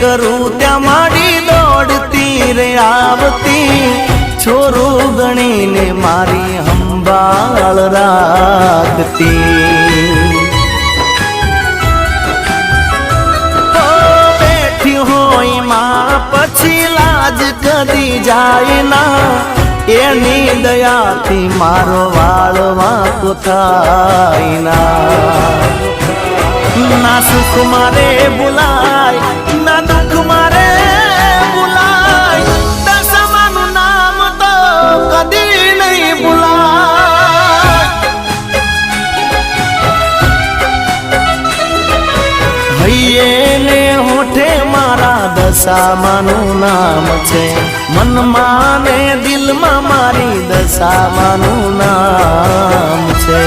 કરું ત્યાં માડી દોડતી રે આવતી છોરું ગણીને મારી સંભાળ રાખતી બેઠી હોય માં પછી લાજ કદી જાય ના એની દયાથી મારો વાળ વાંકો થાય ના સુખ મારે ભૂલાય ના દુઃખ મારે ભૂલાય દશામાનું નામ તો કદી નહીં ભૂલાય હૈયે ને હોઠે મારા દશામાનું નામ છે મનમાં ને દિલમાં મારી દશામાનું નામ છે।